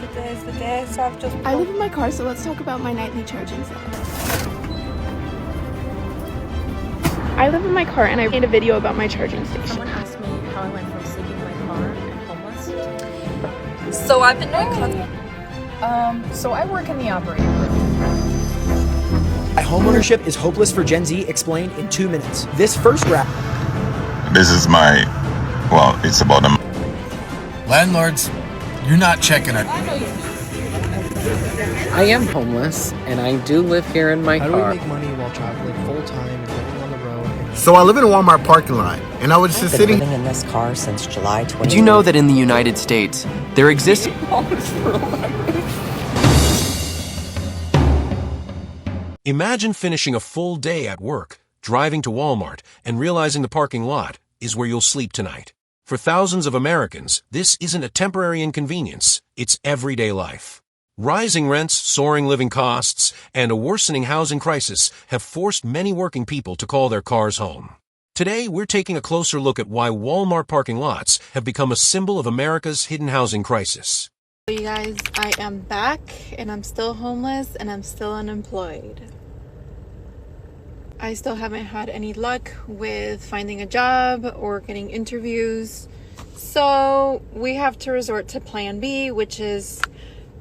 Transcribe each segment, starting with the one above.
Today is the day, so I've just... I live in my car, so let's talk about my nightly charging setup. I live in my car and I made a video about my charging station. Someone asked me how I went from sleeping in my car and homeless. So I've been doing So I work in the operating room. Homeownership is hopeless for Gen Z, explained in 2 minutes. This first rap. This is my, well, it's about a... Landlords, you're not checking it. I am homeless, and I do live here in my How do car. we make money while traveling full time and living on the road? So I live in a Walmart parking lot, and I was just I've been sitting... living in this car since July 20. Did you know that in the United States, there exists... Imagine finishing a full day at work, driving to Walmart, and realizing the parking lot is where you'll sleep tonight. For thousands of Americans, this isn't a temporary inconvenience, it's everyday life. Rising rents, soaring living costs, and a worsening housing crisis have forced many working people to call their cars home. Today, we're taking a closer look at why Walmart parking lots have become a symbol of America's hidden housing crisis. You guys, I am back and I'm still homeless and I'm still unemployed. I still haven't had any luck with finding a job or getting interviews. So we have to resort to plan B, which is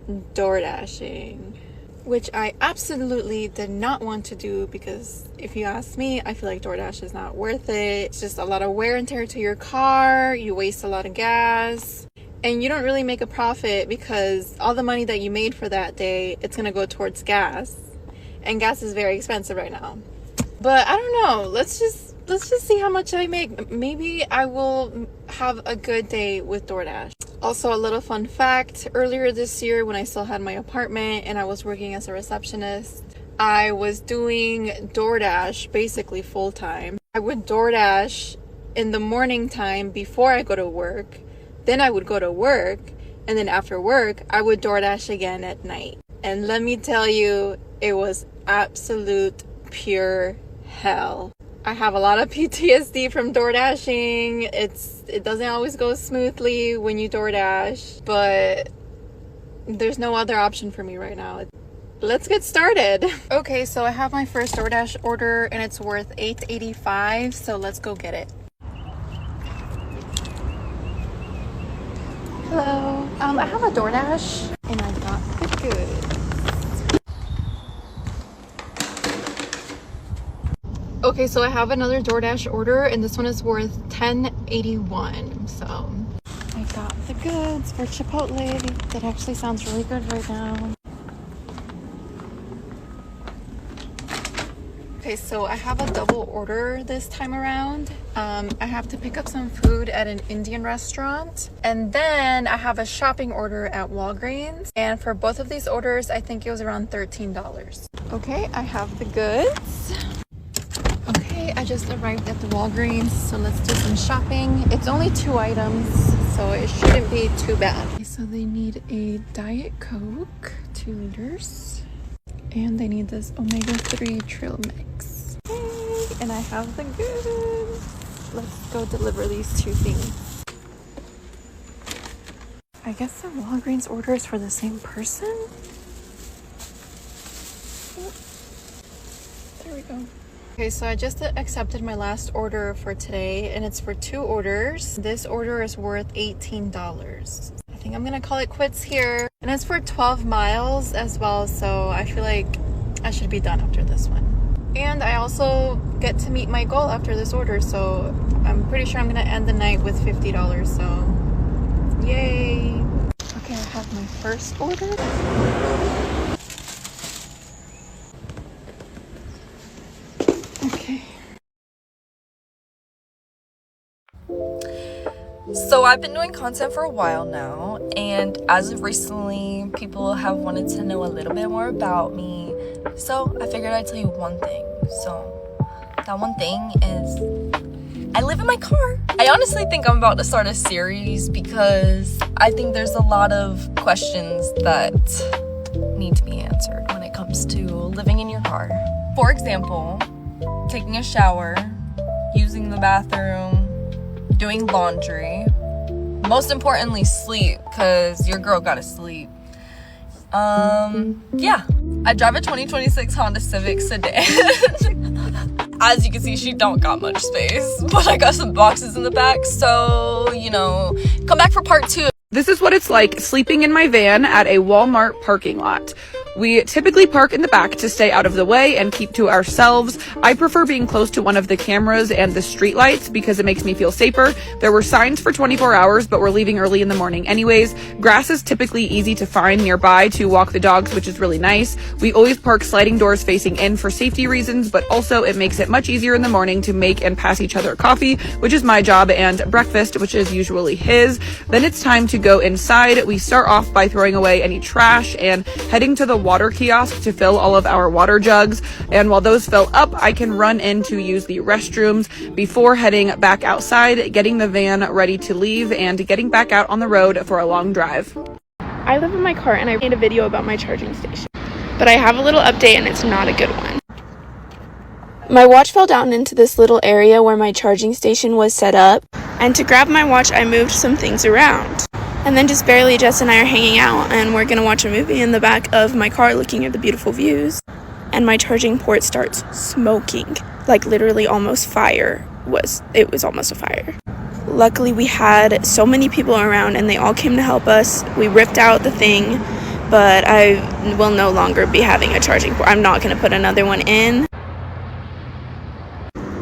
DoorDashing, which I absolutely did not want to do because if you ask me, I feel like DoorDash is not worth it. It's just a lot of wear and tear to your car. You waste a lot of gas. And you don't really make a profit because all the money that you made for that day, it's going to go towards gas. And gas is very expensive right now. But I don't know. Let's just see how much I make. Maybe I will have a good day with DoorDash. Also, a little fun fact. Earlier this year when I still had my apartment and I was working as a receptionist, I was doing DoorDash basically full time. I would DoorDash in the morning time before I go to work. Then I would go to work, and then after work, I would DoorDash again at night. And let me tell you, it was absolute pure hell. I have a lot of PTSD from DoorDashing. It doesn't always go smoothly when you DoorDash, but there's no other option for me right now. Let's get started. Okay, so I have my first DoorDash order, and it's worth $8.85, so let's go get it. Hello, I have a DoorDash and I got the goods. Okay, so I have another DoorDash order and this one is worth $10.81. So I got the goods for Chipotle. That actually sounds really good right now. Okay, so I have a double order this time around. I have to pick up some food at an Indian restaurant, and then I have a shopping order at Walgreens. And for both of these orders, I think it was around $13. Okay, I have the goods. Okay, I just arrived at the Walgreens, so let's do some shopping. It's only 2 items, so it shouldn't be too bad. Okay, so they need a Diet Coke, 2 liters. And they need this omega-3 trail mix. Okay, and I have the goods. Let's go deliver these 2 things. I guess the Walgreens order is for the same person? There we go. Okay, so I just accepted my last order for today, and it's for 2 orders. This order is worth $18. I think I'm gonna call it quits here. And it's for 12 miles as well, so I feel like I should be done after this one. And I also get to meet my goal after this order, so I'm pretty sure I'm gonna end the night with $50, so yay! Okay, I have my first order. Okay. So I've been doing content for a while now, and as of recently, people have wanted to know a little bit more about me. So I figured I'd tell you one thing. So that one thing is I live in my car. I honestly think I'm about to start a series because I think there's a lot of questions that need to be answered when it comes to living in your car. For example, taking a shower, using the bathroom, doing laundry, most importantly sleep, because your girl gotta sleep. Yeah, I drive a 2026 Honda Civic sedan. As you can see, she don't got much space, but I got some boxes in the back, so, you know, come back for part 2. This is what it's like sleeping in my van at a Walmart parking lot. We typically park in the back to stay out of the way and keep to ourselves. I prefer being close to one of the cameras and the street lights because it makes me feel safer. There were signs for 24 hours, but we're leaving early in the morning anyways. Grass is typically easy to find nearby to walk the dogs, which is really nice. We always park sliding doors facing in for safety reasons, but also it makes it much easier in the morning to make and pass each other coffee, which is my job, and breakfast, which is usually his. Then it's time to go inside. We start off by throwing away any trash and heading to the water kiosk to fill all of our water jugs. And while those fill up, I can run in to use the restrooms before heading back outside, getting the van ready to leave, and getting back out on the road for a long drive. I live in my car and I made a video about my charging station, but I have a little update and it's not a good one. My watch fell down into this little area where my charging station was set up, and to grab my watch I moved some things around. And then just barely Jess and I are hanging out and we're gonna watch a movie in the back of my car looking at the beautiful views, and my charging port starts smoking, like literally almost fire. It was almost a fire. Luckily we had so many people around and they all came to help us. We ripped out the thing, but I will no longer be having a charging port. I'm not gonna put another one in.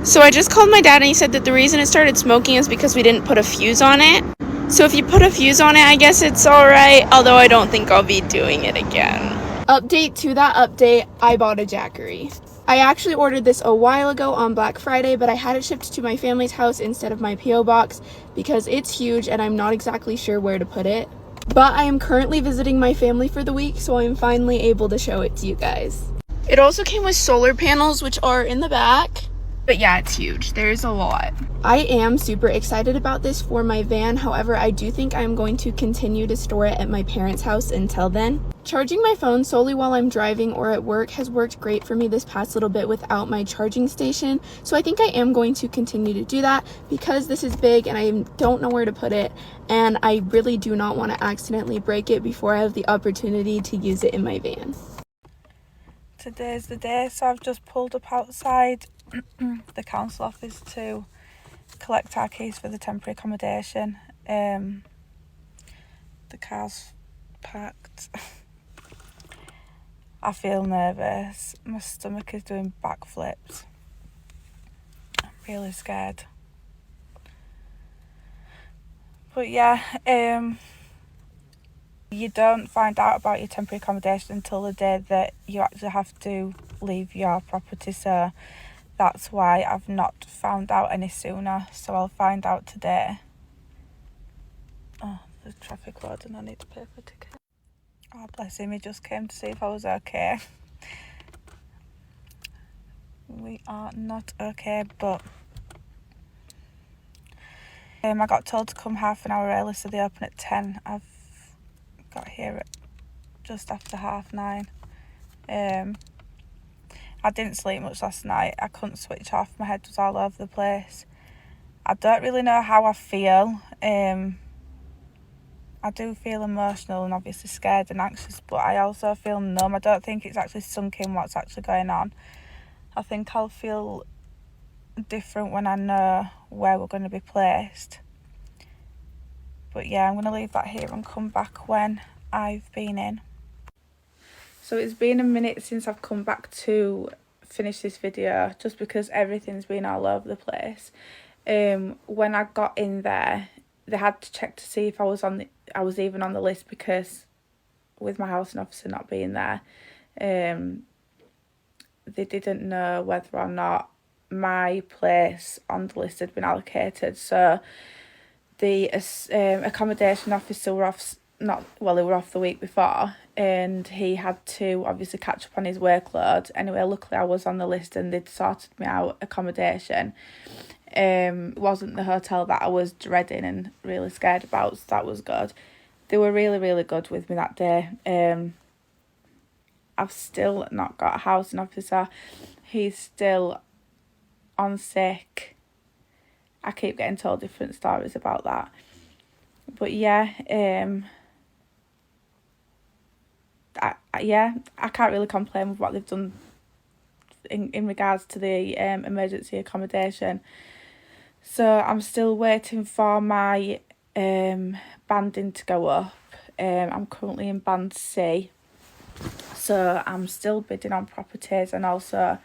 So I just called my dad and he said that the reason it started smoking is because we didn't put a fuse on it. So if you put a fuse on it, I guess it's alright, although I don't think I'll be doing it again. Update to that update, I bought a Jackery. I actually ordered this a while ago on Black Friday, but I had it shipped to my family's house instead of my P.O. box because it's huge and I'm not exactly sure where to put it. But I am currently visiting my family for the week, so I'm finally able to show it to you guys. It also came with solar panels, which are in the back. But yeah, it's huge. There's a lot. I am super excited about this for my van. However, I do think I'm going to continue to store it at my parents' house until then. Charging my phone solely while I'm driving or at work has worked great for me this past little bit without my charging station. So I think I am going to continue to do that because this is big and I don't know where to put it. And I really do not want to accidentally break it before I have the opportunity to use it in my van. Today's the day, so I've just pulled up outside the council office to collect our keys for the temporary accommodation. The car's parked. I feel nervous. My stomach is doing backflips. I'm really scared. But yeah, you don't find out about your temporary accommodation until the day that you actually have to leave your property, so that's why I've not found out any sooner, so I'll find out today. Oh, the traffic warden, I need to pay for a ticket. Oh, bless him, he just came to see if I was okay. We are not okay, but I got told to come half an hour early, so they open at 10. I've got here at just after 9:30. I didn't sleep much last night. I couldn't switch off. My head was all over the place. I don't really know how I feel. I do feel emotional and obviously scared and anxious, but I also feel numb. I don't think it's actually sunk in what's actually going on. I think I'll feel different when I know where we're going to be placed. But yeah, I'm going to leave that here and come back when I've been in. So it's been a minute since I've come back to finish this video, just because everything's been all over the place. When I got in there, they had to check to see if I was even on the list, because with my housing officer not being there, they didn't know whether or not my place on the list had been allocated. So the accommodation officer were off. They were off the week before, and he had to obviously catch up on his workload. Anyway, luckily I was on the list and they'd sorted me out accommodation. It wasn't the hotel that I was dreading and really scared about, so that was good. They were really, really good with me that day. I've still not got a housing officer. He's still on sick. I keep getting told different stories about that. But yeah, yeah, I can't really complain with what they've done in regards to the emergency accommodation. So I'm still waiting for my banding to go up. I'm currently in band C, so I'm still bidding on properties and also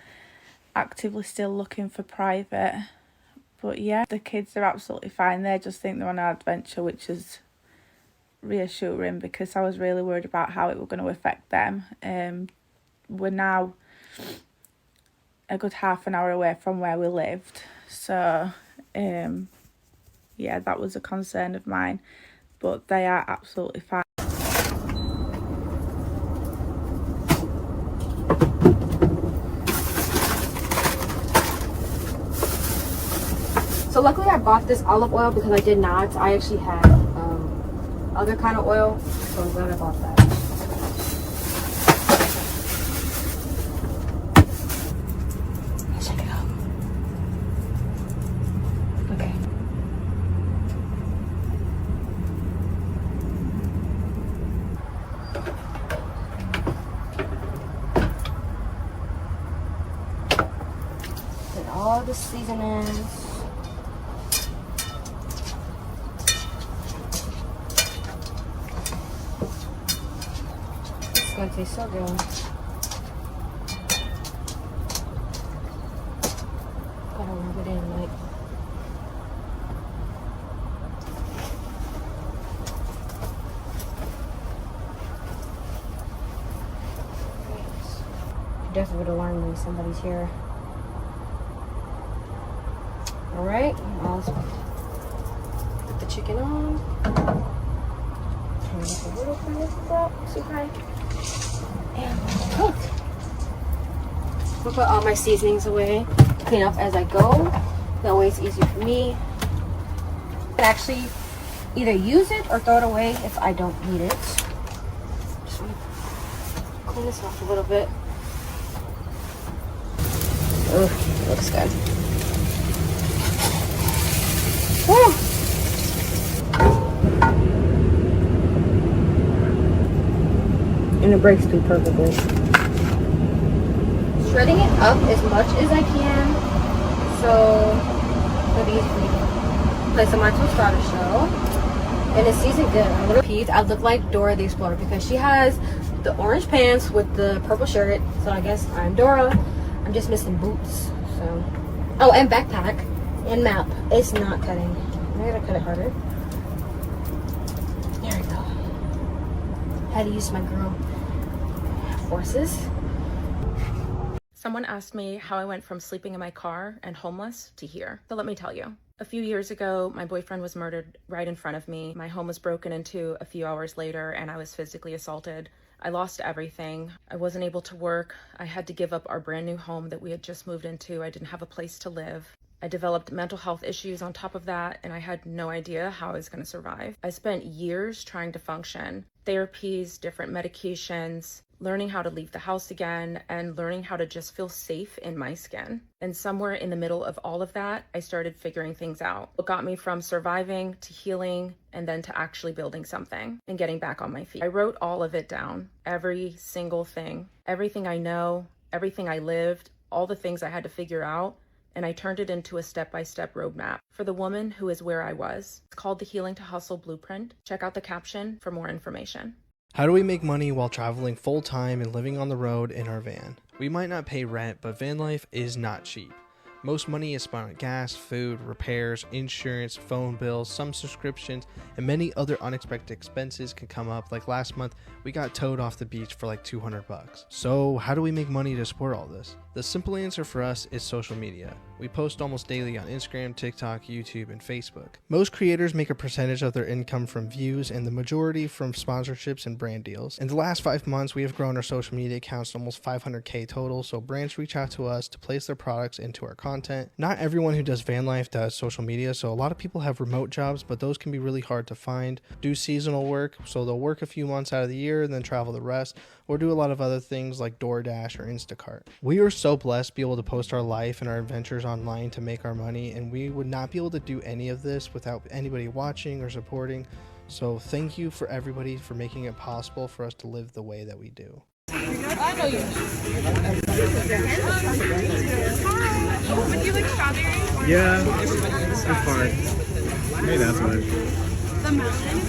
actively still looking for private. But yeah, the kids are absolutely fine. They just think they're on an adventure, which is reassuring because I was really worried about how it was going to affect them. We're now a good half an hour away from where we lived, so yeah, that was a concern of mine, but they are absolutely fine. So luckily I bought this olive oil because I did not. I actually had other kind of oil, so I'm glad I bought that. Check it out. Okay. Get all the seasonings. It's gonna taste so good. Gotta rub it in like. You definitely would have learned when somebody's here. Alright, now let's put the chicken on. Turn it up a little bit, up, too high. And cook. I'll put all my seasonings away, clean up as I go. That way it's easier for me. I can actually either use it or throw it away if I don't need it. Just want to clean this off a little bit. Ugh, looks good. Woo! And it breaks through perfectly. Shredding it up as much as I can, so it'll be easy for me to place on my tostada shell. And it's seasoned good. I'm gonna repeat, I look like Dora the Explorer because she has the orange pants with the purple shirt. So I guess I'm Dora. I'm just missing boots. So, oh, and backpack and map. It's not cutting. I gotta cut it harder. There we go. Had to use my girl forces. Someone asked me how I went from sleeping in my car and homeless to here. So let me tell you. A few years ago, my boyfriend was murdered right in front of me. My home was broken into a few hours later and I was physically assaulted. I lost everything. I wasn't able to work. I had to give up our brand new home that we had just moved into. I didn't have a place to live. I developed mental health issues on top of that, and I had no idea how I was going to survive. I spent years trying to function. Therapies, different medications, learning how to leave the house again, and learning how to just feel safe in my skin. And somewhere in the middle of all of that, I started figuring things out. What got me from surviving to healing and then to actually building something and getting back on my feet. I wrote all of it down, every single thing, everything I know, everything I lived, all the things I had to figure out, and I turned it into a step-by-step roadmap for the woman who is where I was. It's called the Healing to Hustle Blueprint. Check out the caption for more information. How do we make money while traveling full-time and living on the road in our van? We might not pay rent, but van life is not cheap. Most money is spent on gas, food, repairs, insurance, phone bills, some subscriptions, and many other unexpected expenses can come up. Like last month, we got towed off the beach for like $200. So how do we make money to support all this? The simple answer for us is social media. We post almost daily on Instagram, TikTok, YouTube, and Facebook. Most creators make a percentage of their income from views and the majority from sponsorships and brand deals. In the last 5 months, we have grown our social media accounts to almost 500K total, so brands reach out to us to place their products into our content. Not everyone who does van life does social media, so a lot of people have remote jobs, but those can be really hard to find. Do seasonal work, so they'll work a few months out of the year and then travel the rest, or do a lot of other things like DoorDash or Instacart. We are so blessed to be able to post our life and our adventures online to make our money, and we would not be able to do any of this without anybody watching or supporting. So thank you for everybody for making it possible for us to live the way that we do. I know you. Would you like strawberries? Yeah, it's fine. Hey, that's fine. The mountain.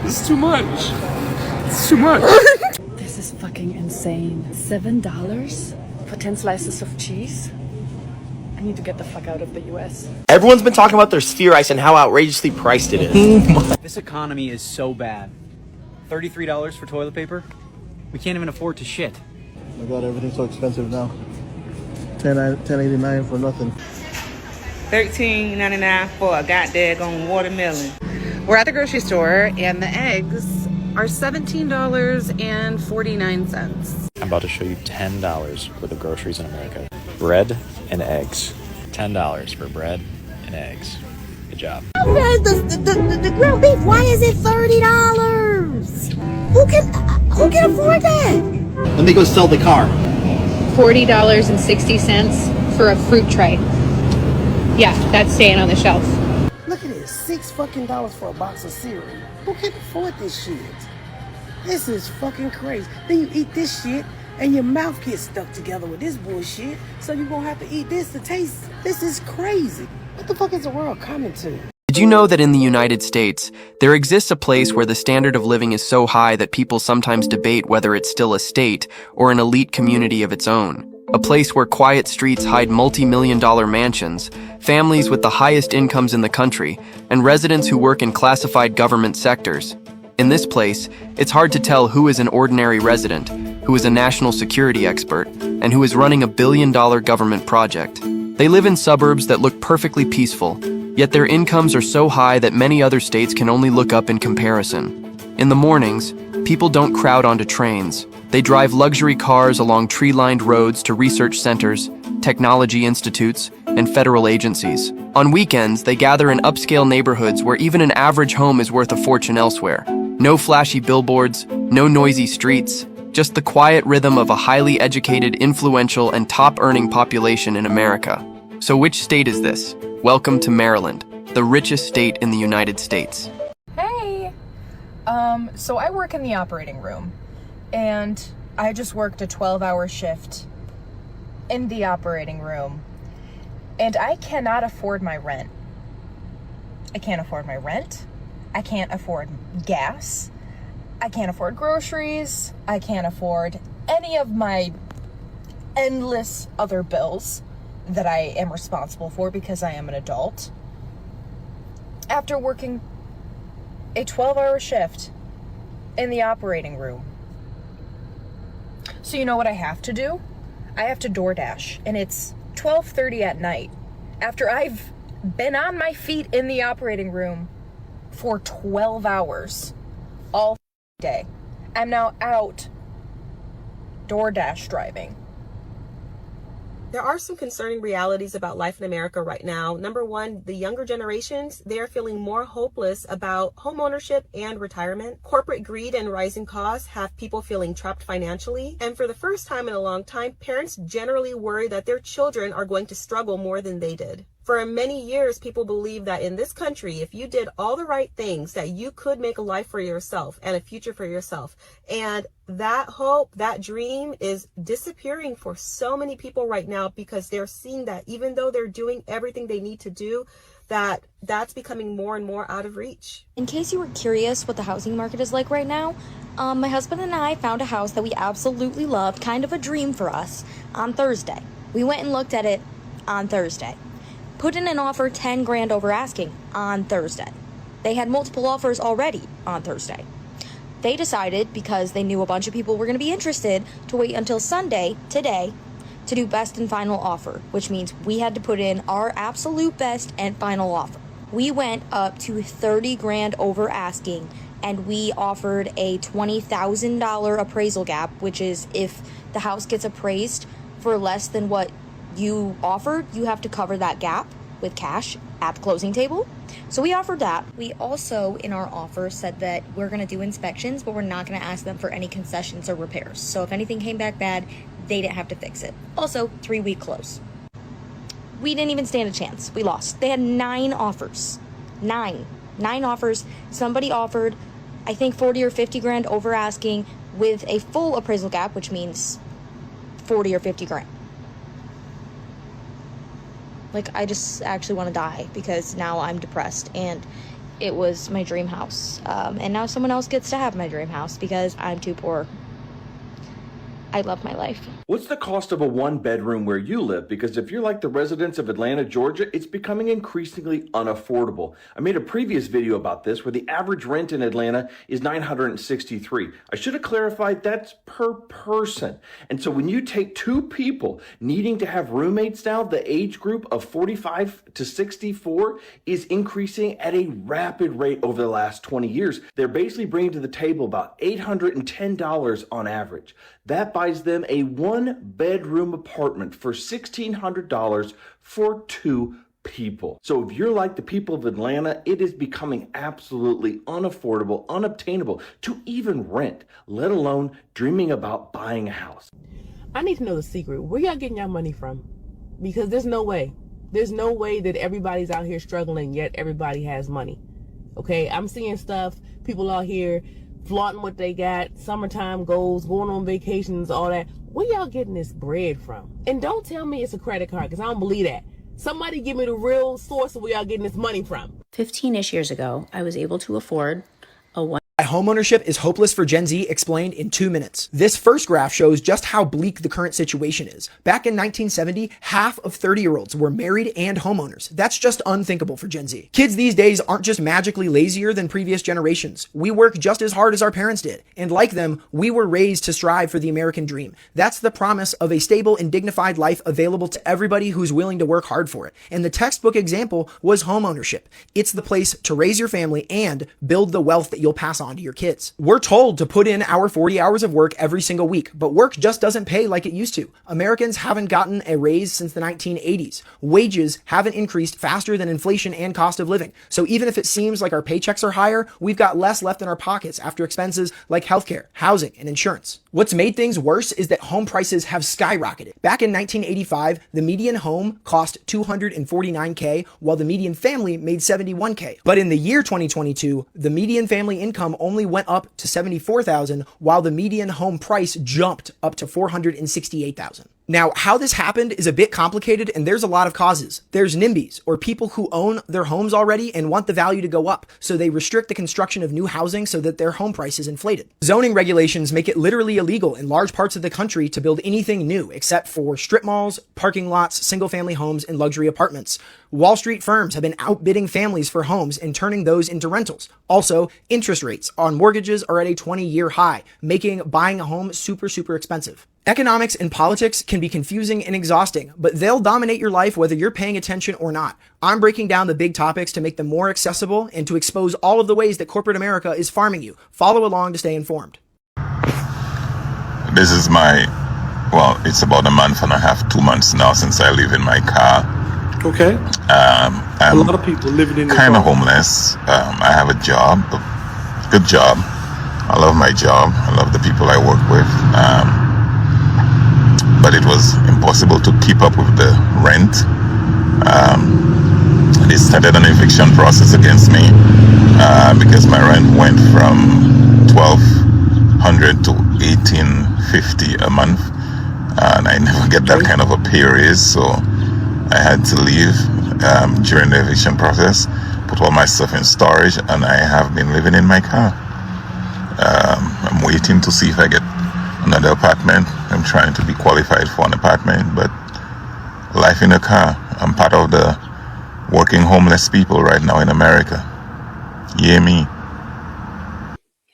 This is too much. It's too much. This is fucking insane. $7 for 10 slices of cheese? I need to get the fuck out of the US. Everyone's been talking about their sphere ice and how outrageously priced it is. This economy is so bad. $33 for toilet paper? We can't even afford to shit. Oh my god, everything's so expensive now. $10.89 for nothing. $13.99 for a goddamn watermelon. We're at the grocery store and the eggs are $17.49. I'm about to show you $10 worth of groceries in America. Bread and eggs. $10 for bread and eggs. Good job. The grilled beef, why is it $30? Who can afford that? Let me go sell the car. $40.60 for a fruit tray. Yeah, that's staying on the shelf. Look at this, $6 for a box of cereal. Who can afford this shit? This is fucking crazy. Then you eat this shit and your mouth gets stuck together with this bullshit. So you're gonna have to eat this to taste. This is crazy. What the fuck is the world coming to? Did you know that in the United States, there exists a place where the standard of living is so high that people sometimes debate whether it's still a state or an elite community of its own? A place where quiet streets hide multi-million-dollar mansions, families with the highest incomes in the country, and residents who work in classified government sectors. In this place, it's hard to tell who is an ordinary resident, who is a national security expert, and who is running a billion-dollar government project. They live in suburbs that look perfectly peaceful, yet their incomes are so high that many other states can only look up in comparison. In the mornings, people don't crowd onto trains. They drive luxury cars along tree-lined roads to research centers, technology institutes, and federal agencies. On weekends, they gather in upscale neighborhoods where even an average home is worth a fortune elsewhere. No flashy billboards, no noisy streets, just the quiet rhythm of a highly educated, influential, and top-earning population in America. So which state is this? Welcome to Maryland, the richest state in the United States. Hey! So I work in the operating room, and I just worked a 12-hour shift in the operating room, and I cannot afford my rent. I can't afford my rent. I can't afford gas. I can't afford groceries. I can't afford any of my endless other bills that I am responsible for because I am an adult. After working a 12-hour shift in the operating room. So you know what I have to do? I have to DoorDash, and it's 12:30 at night. After I've been on my feet in the operating room for 12 hours all day. I'm now out DoorDash driving. There are some concerning realities about life in America right now. Number one, the younger generations, they are feeling more hopeless about home ownership and retirement. Corporate greed and rising costs have people feeling trapped financially. And for the first time in a long time, parents generally worry that their children are going to struggle more than they did. For many years, people believed that in this country, if you did all the right things, that you could make a life for yourself and a future for yourself. And that hope, that dream is disappearing for so many people right now because they're seeing that even though they're doing everything they need to do, that's becoming more and more out of reach. In case you were curious what the housing market is like right now, my husband and I found a house that we absolutely loved, kind of a dream for us, on Thursday. We went and looked at it on Thursday. Put in an offer 10 grand over asking on Thursday. They had multiple offers already on Thursday. They decided, because they knew a bunch of people were going to be interested, to wait until Sunday, today, to do best and final offer, which means we had to put in our absolute best and final offer. We went up to 30 grand over asking, and we offered a $20,000 appraisal gap, which is if the house gets appraised for less than what you offered, you have to cover that gap with cash at the closing table. So we offered that. We also, in our offer, said that we're going to do inspections, but we're not going to ask them for any concessions or repairs. So if anything came back bad, they didn't have to fix it. Also, 3-week close. We didn't even stand a chance. We lost. They had 9 offers. 9 offers. Somebody offered, I think, 40 or 50 grand over asking with a full appraisal gap, which means 40 or 50 grand. Like, I just actually want to die because now I'm depressed and it was my dream house. And now someone else gets to have my dream house because I'm too poor. I love my life. What's the cost of a 1-bedroom where you live? Because if you're like the residents of Atlanta, Georgia, it's becoming increasingly unaffordable. I made a previous video about this where the average rent in Atlanta is $963. I should have clarified that's per person. And so when you take 2 people needing to have roommates now, the age group of 45 to 64 is increasing at a rapid rate over the last 20 years. They're basically bringing to the table about $810 on average. That buys them a 1-bedroom apartment for $1,600 for 2 people. So if you're like the people of Atlanta, it is becoming absolutely unaffordable, unobtainable to even rent, let alone dreaming about buying a house. I need to know the secret. Where y'all getting your money from? Because there's no way. There's no way that everybody's out here struggling, yet everybody has money. Okay, I'm seeing stuff, people out here flaunting what they got, summertime goals, going on vacations, all that. Where y'all getting this bread from? And don't tell me it's a credit card, because I don't believe that. Somebody give me the real source of where y'all getting this money from. 15-ish years ago, I was able to afford a one. Why homeownership is hopeless for Gen Z explained in 2 minutes. This first graph shows just how bleak the current situation is. Back in 1970, half of 30-year-olds were married and homeowners. That's just unthinkable for Gen Z. Kids these days aren't just magically lazier than previous generations. We work just as hard as our parents did. And like them, we were raised to strive for the American dream. That's the promise of a stable and dignified life available to everybody who's willing to work hard for it. And the textbook example was homeownership. It's the place to raise your family and build the wealth that you'll pass on to your kids. We're told to put in our 40 hours of work every single week, but work just doesn't pay like it used to. Americans haven't gotten a raise since the 1980s. Wages haven't increased faster than inflation and cost of living. So even if it seems like our paychecks are higher, we've got less left in our pockets after expenses like healthcare, housing, and insurance. What's made things worse is that home prices have skyrocketed. Back in 1985, the median home cost $249K, while the median family made $71K. But in the year 2022, the median family income only went up to $74,000, while the median home price jumped up to $468,000. Now, how this happened is a bit complicated, and there's a lot of causes. There's NIMBYs, or people who own their homes already and want the value to go up, so they restrict the construction of new housing so that their home price is inflated. Zoning regulations make it literally illegal in large parts of the country to build anything new except for strip malls, parking lots, single-family homes, and luxury apartments. Wall Street firms have been outbidding families for homes and turning those into rentals. Also, interest rates on mortgages are at a 20-year high, making buying a home super, super expensive. Economics and politics can be confusing and exhausting, but they'll dominate your life whether you're paying attention or not. I'm breaking down the big topics to make them more accessible and to expose all of the ways that corporate America is farming you. Follow along to stay informed. This is it's about a month and a half, 2 months now since I live in my car. Okay. I'm a lot of people living in kind of homeless. I have a job, a good job. I love my job. I love the people I work with. But it was impossible to keep up with the rent. They started an eviction process against me because my rent went from $1,200 to $1,850 a month, and I never get that kind of a pay raise, so I had to leave during the eviction process, put all my stuff in storage, and I have been living in my car. I'm waiting to see if I get another apartment. I'm trying to be qualified for an apartment, but life in a car. I'm part of the working homeless people right now in America. Yeah, me.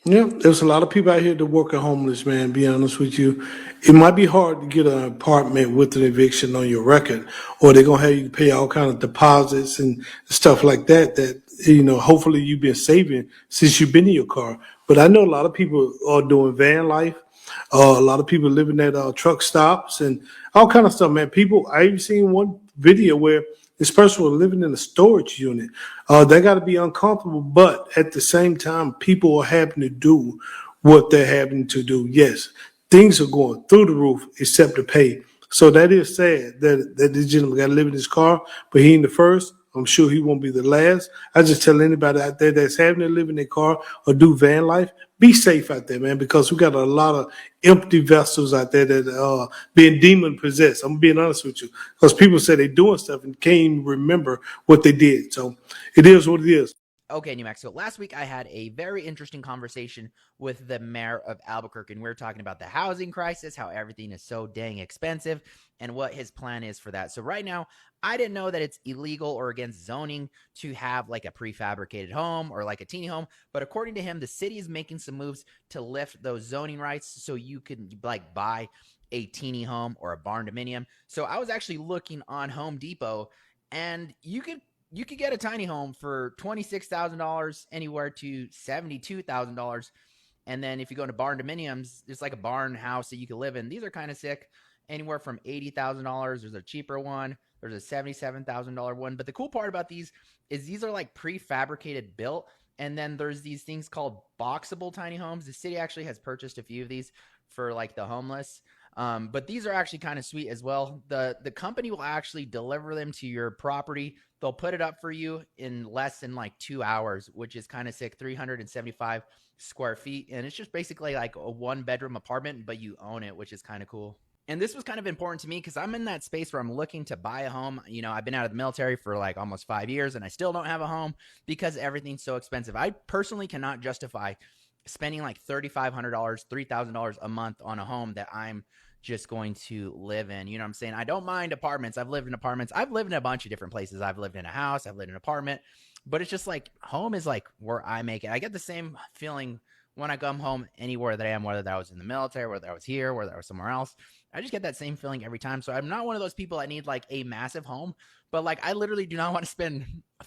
Yeah, there's a lot of people out here that work at homeless, man, be honest with you. It might be hard to get an apartment with an eviction on your record, or they're going to have you pay all kind of deposits and stuff like that, hopefully you've been saving since you've been in your car. But I know a lot of people are doing van life. A lot of people living at truck stops and all kind of stuff, man. I even seen one video where especially living in a storage unit. They got to be uncomfortable, but at the same time, people are having to do what they're having to do. Yes, things are going through the roof except the pay. So that is sad that this gentleman got to live in his car, but he ain't the first. I'm sure he won't be the last. I just tell anybody out there that's having to live in their car or do van life, be safe out there, man, because we got a lot of empty vessels out there that are being demon possessed. I'm being honest with you, because people say they're doing stuff and can't even remember what they did. So it is what it is. Okay, New Mexico. Last week, I had a very interesting conversation with the mayor of Albuquerque, and we were talking about the housing crisis, how everything is so dang expensive, and what his plan is for that. So right now, I didn't know that it's illegal or against zoning to have like a prefabricated home or like a teeny home, but according to him, the city is making some moves to lift those zoning rights so you can like buy a teeny home or a barn dominium. So I was actually looking on Home Depot, and you could get a tiny home for $26,000 anywhere to $72,000. And then if you go into barn dominiums, there's like a barn house that you can live in. These are kind of sick, anywhere from $80,000. There's a cheaper one. There's a $77,000 one. But the cool part about these is these are like prefabricated built. And then there's these things called boxable tiny homes. The city actually has purchased a few of these for like the homeless. But these are actually kind of sweet as well. The company will actually deliver them to your property. They'll put it up for you in less than like 2 hours, which is kind of sick, 375 square feet. And it's just basically like a 1-bedroom apartment, but you own it, which is kind of cool. And this was kind of important to me because I'm in that space where I'm looking to buy a home. You know, I've been out of the military for like almost 5 years and I still don't have a home because everything's so expensive. I personally cannot justify spending like $3,500, $3,000 a month on a home that I'm just going to live in. You know what I'm saying? I don't mind apartments. I've lived in apartments. I've lived in a bunch of different places. I've lived in a house. I've lived in an apartment. But it's just like home is like where I make it. I get the same feeling when I come home anywhere that I am, whether that was in the military, whether I was here, whether I was somewhere else. I just get that same feeling every time. So I'm not one of those people that need like a massive home, but like I literally do not want to spend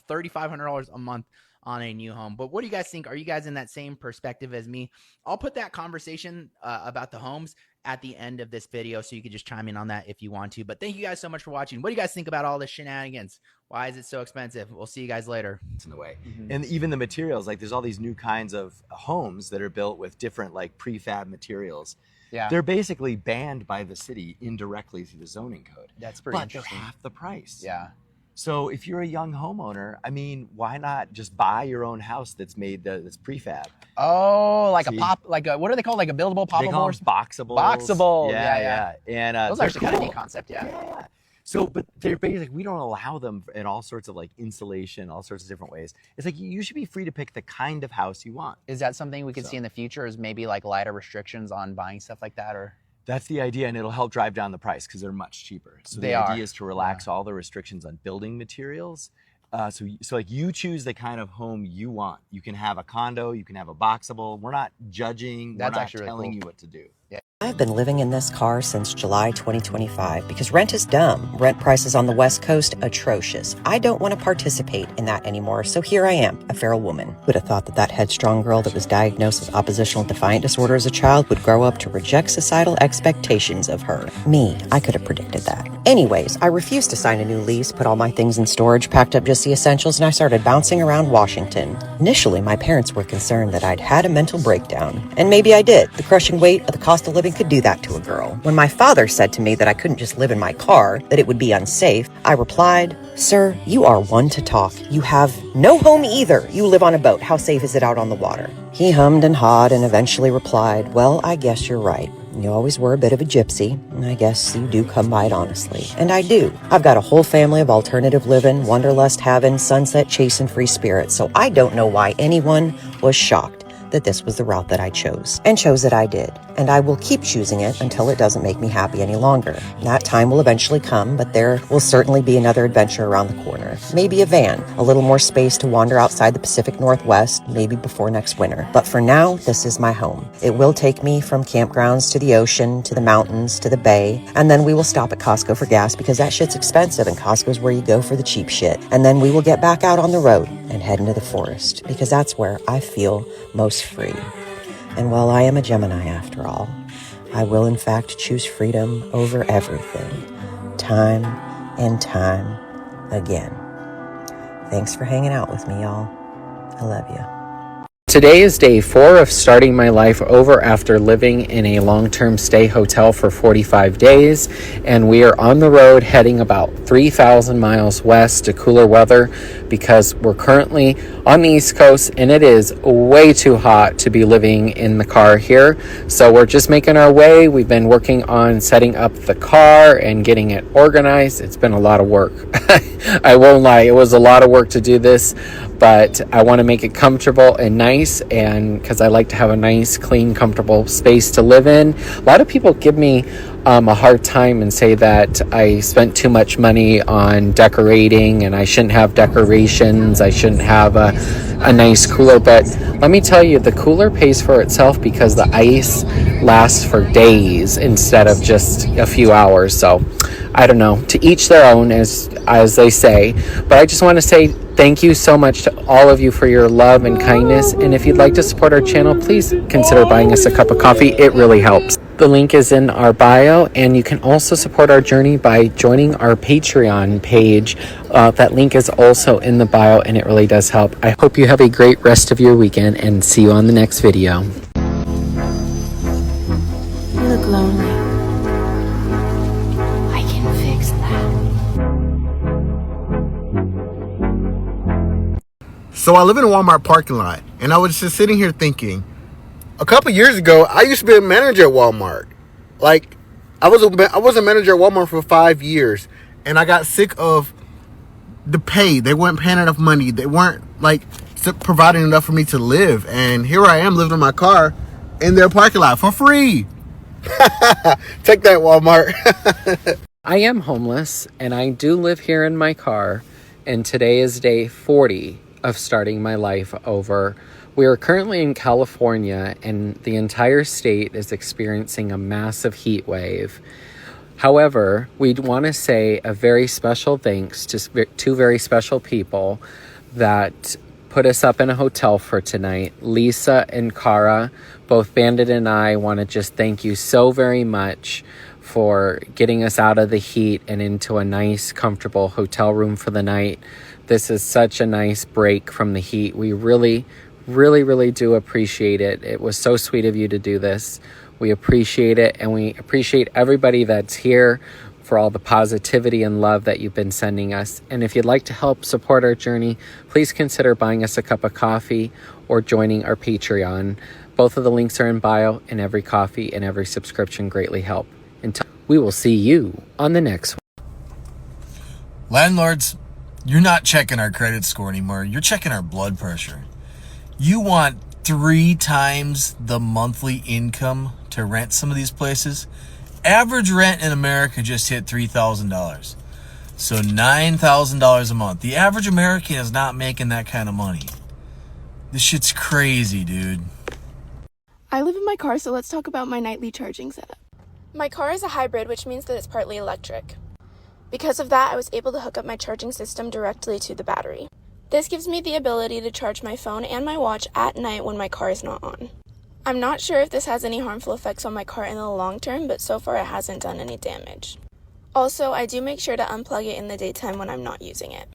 $3,500 a month on a new home. But what do you guys think? Are you guys in that same perspective as me? I'll put that conversation about the homes at the end of this video, so you can just chime in on that if you want to. But thank you guys so much for watching. What do you guys think about all this shenanigans? Why is it so expensive? We'll see you guys later. In the way. And even the materials, like there's all these new kinds of homes that are built with different like prefab materials. Yeah. They're basically banned by the city indirectly through the zoning code. That's pretty But interesting. they're half the price. Yeah. So if you're a young homeowner, I mean, why not just buy your own house that's made that's prefab? Oh, like See? a pop, like a, what are they called? Like a buildable, poppable? They call them boxables. Boxable. Yeah. And those are they're actually kind of cool. neat concept. Yeah. So, but they're basically, we don't allow them in all sorts of like insulation, all sorts of different ways. It's like you should be free to pick the kind of house you want. Is that something we could see in the future? Is maybe like lighter restrictions on buying stuff like that, or? That's the idea, and it'll help drive down the price because they're much cheaper. So the idea is to relax all the restrictions on building materials. So like you choose the kind of home you want. You can have a condo, you can have a boxable. We're not judging. That's we're not actually telling really you cool. what to do. Yeah. I've been living in this car since July 2025 because rent is dumb. Rent prices on the West Coast atrocious. I don't want to participate in that anymore, so here I am, a feral woman. Would have thought that headstrong girl that was diagnosed with oppositional defiant disorder as a child would grow up to reject societal expectations of her. Me, I could have predicted that. Anyways, I refused to sign a new lease, put all my things in storage, packed up just the essentials, and I started bouncing around Washington. Initially, my parents were concerned that I'd had a mental breakdown. And maybe I did. The crushing weight of the cost of living could do that to a girl. When my father said to me that I couldn't just live in my car, that it would be unsafe, I replied, "Sir, you are one to talk. You have no home either. You live on a boat. How safe is it out on the water?" He hummed and hawed and eventually replied, "Well, I guess you're right. You always were a bit of a gypsy, and I guess you do come by it honestly." And I do. I've got a whole family of alternative living, wanderlust having, sunset chasing free spirits, so I don't know why anyone was shocked that this was the route that I chose, and chose that I did. And I will keep choosing it until it doesn't make me happy any longer. That time will eventually come, but there will certainly be another adventure around the corner. Maybe a van, a little more space to wander outside the Pacific Northwest, maybe before next winter. But for now, this is my home. It will take me from campgrounds to the ocean, to the mountains, to the bay, and then we will stop at Costco for gas because that shit's expensive and Costco's where you go for the cheap shit. And then we will get back out on the road and head into the forest because that's where I feel most free. And while I am a Gemini after all, I will in fact choose freedom over everything, time and time again. Thanks for hanging out with me, y'all. I love you. Today is day 4 of starting my life over after living in a long-term stay hotel for 45 days, and we are on the road heading about 3,000 miles west to cooler weather because we're currently on the East Coast and it is way too hot to be living in the car here. So we're just making our way. We've been working on setting up the car and getting it organized. It's been a lot of work. I won't lie, it was a lot of work to do this, but I want to make it comfortable and nice, and because I like to have a nice, clean, comfortable space to live in. A lot of people give me a hard time and say that I spent too much money on decorating and I shouldn't have decorations, I shouldn't have a nice cooler, but let me tell you, the cooler pays for itself because the ice lasts for days instead of just a few hours. So I don't know, to each their own, as they say, but I just want to say thank you so much to all of you for your love and kindness, and if you'd like to support our channel, please consider buying us a cup of coffee. It really helps. The link is in our bio, and you can also support our journey by joining our Patreon page. That link is also in the bio, and it really does help. I hope you have a great rest of your weekend, and see you on the next video. You look lonely. I can fix that. So I live in a Walmart parking lot, and I was just sitting here thinking, a couple years ago, I used to be a manager at Walmart. Like, I was a manager at Walmart for 5 years, and I got sick of the pay. They weren't paying enough money. They weren't, like, providing enough for me to live. And here I am living in my car in their parking lot for free. Take that, Walmart. I am homeless, and I do live here in my car, and today is day 40 of starting my life over. We are currently in California, and the entire state is experiencing a massive heat wave. However, we'd want to say a very special thanks to two very special people that put us up in a hotel for tonight. Lisa and Cara, both Bandit and I, want to just thank you so very much for getting us out of the heat and into a nice, comfortable hotel room for the night. This is such a nice break from the heat. We really do appreciate it. It was so sweet of you to do this. We appreciate it, and we appreciate everybody that's here for all the positivity and love that you've been sending us. And if you'd like to help support our journey, please consider buying us a cup of coffee or joining our Patreon. Both of the links are in bio, and every coffee and every subscription greatly help. Until we will see you on the next one. Landlords, you're not checking our credit score anymore. You're checking our blood pressure. You want 3 times the monthly income to rent some of these places? Average rent in America just hit $3,000. So $9,000 a month. The average American is not making that kind of money. This shit's crazy, dude. I live in my car, so let's talk about my nightly charging setup. My car is a hybrid, which means that it's partly electric. Because of that, I was able to hook up my charging system directly to the battery. This gives me the ability to charge my phone and my watch at night when my car is not on. I'm not sure if this has any harmful effects on my car in the long term, but so far it hasn't done any damage. Also, I do make sure to unplug it in the daytime when I'm not using it.